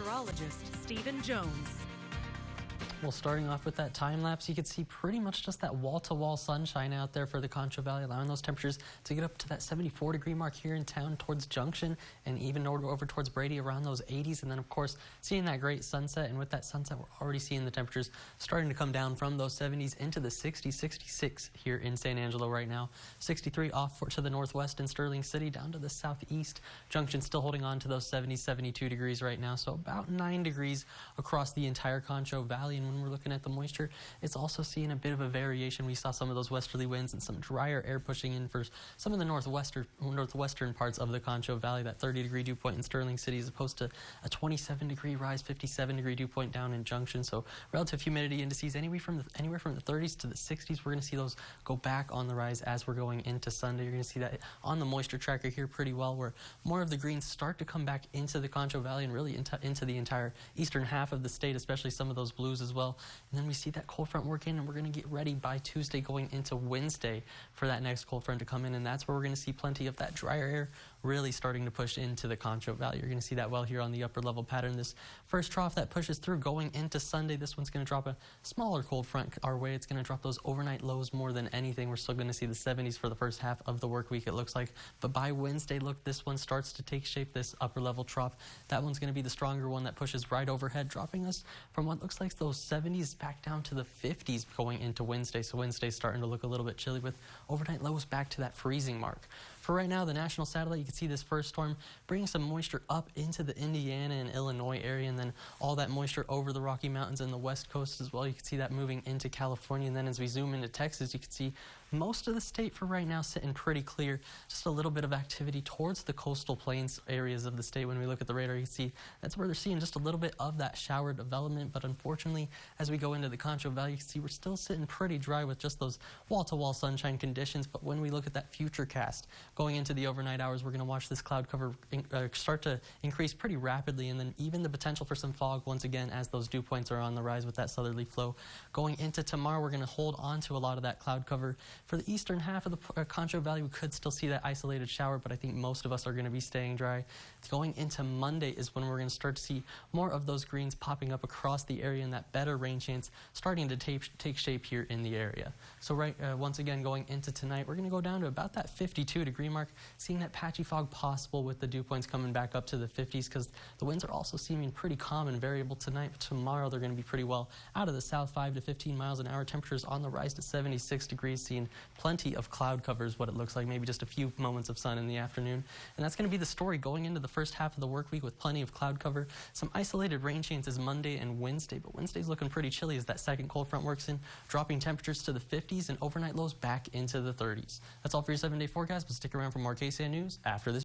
meteorologist Stephen Jones. Well, starting off with that time lapse, you can see pretty much just that wall-to-wall sunshine out there for the Concho Valley, allowing those temperatures to get up to that 74-degree mark here in town towards Junction and even over towards Brady around those 80s. And then, of course, seeing that great sunset. And with that sunset, we're already seeing the temperatures starting to come down from those 70s into the 60s, 66 here in San Angelo right now. 63 off to the northwest in Sterling City, down to the southeast. Junction still holding on to those 70, 72 degrees right now. So about 9 degrees across the entire Concho Valley. And when we're looking at the moisture, it's also seeing a bit of a variation. We saw some of those westerly winds and some drier air pushing in for some of the northwestern parts of the Concho Valley. That 30-degree dew point in Sterling City as opposed to a 27-degree rise, 57-degree dew point down in Junction. So relative humidity indices anywhere from the 30s to the 60s. We're going to see those go back on the rise as we're going into Sunday. You're going to see that on the moisture tracker here pretty well, where more of the greens start to come back into the Concho Valley and really into the entire eastern half of the state, especially some of those blues as well. And then we see that cold front work in, and we're going to get ready by Tuesday going into Wednesday for that next cold front to come in, and that's where we're going to see plenty of that drier air really starting to push into the Concho Valley. You're going to see that well here on the upper level pattern. This first trough that pushes through going into Sunday, this one's going to drop a smaller cold front our way. It's going to drop those overnight lows more than anything. We're still going to see the 70s for the first half of the work week, it looks like. But by Wednesday, look, this one starts to take shape, this upper level trough. That one's going to be the stronger one that pushes right overhead, dropping us from what looks like those 70s back down to the 50s going into Wednesday. So Wednesday's starting to look a little bit chilly with overnight lows back to that freezing mark. For right now, the national satellite, you can see this first storm bringing some moisture up into the Indiana and Illinois area, and then all that moisture over the Rocky Mountains and the West Coast as well. You can see that moving into California, and then as we zoom into Texas, you can see most of the state for right now sitting pretty clear. Just a little bit of activity towards the coastal plains areas of the state. When we look at the radar, you can see that's where they're seeing just a little bit of that shower development. But unfortunately, as we go into the Concho Valley, you can see we're still sitting pretty dry with just those wall-to-wall sunshine conditions. But when we look at that future cast going into the overnight hours, we're going to watch this cloud cover start to increase pretty rapidly, and then even the potential for some fog once again as those dew points are on the rise with that southerly flow. Going into tomorrow, we're going to hold on to a lot of that cloud cover. For the eastern half of the Concho Valley, we could still see that isolated shower, but I think most of us are going to be staying dry. Going into Monday is when we're going to start to see more of those greens popping up across the area and that better rain chance starting to take shape here in the area. So once again, going into tonight, we're going to go down to about that 52-degree mark, seeing that patchy fog possible with the dew points coming back up to the 50s because the winds are also seeming pretty calm and variable tonight. But tomorrow, they're going to be pretty well out of the south, 5 to 15 miles an hour. Temperatures on the rise to 76 degrees, seeing plenty of cloud covers, what it looks like, maybe just a few moments of sun in the afternoon. And that's going to be the story going into the first half of the work week with plenty of cloud cover. Some isolated rain chances Monday and Wednesday, but Wednesday's looking pretty chilly as that second cold front works in, dropping temperatures to the 50s and overnight lows back into the 30s. That's all for your 7-day forecast, but stick around for more KSAN news after this.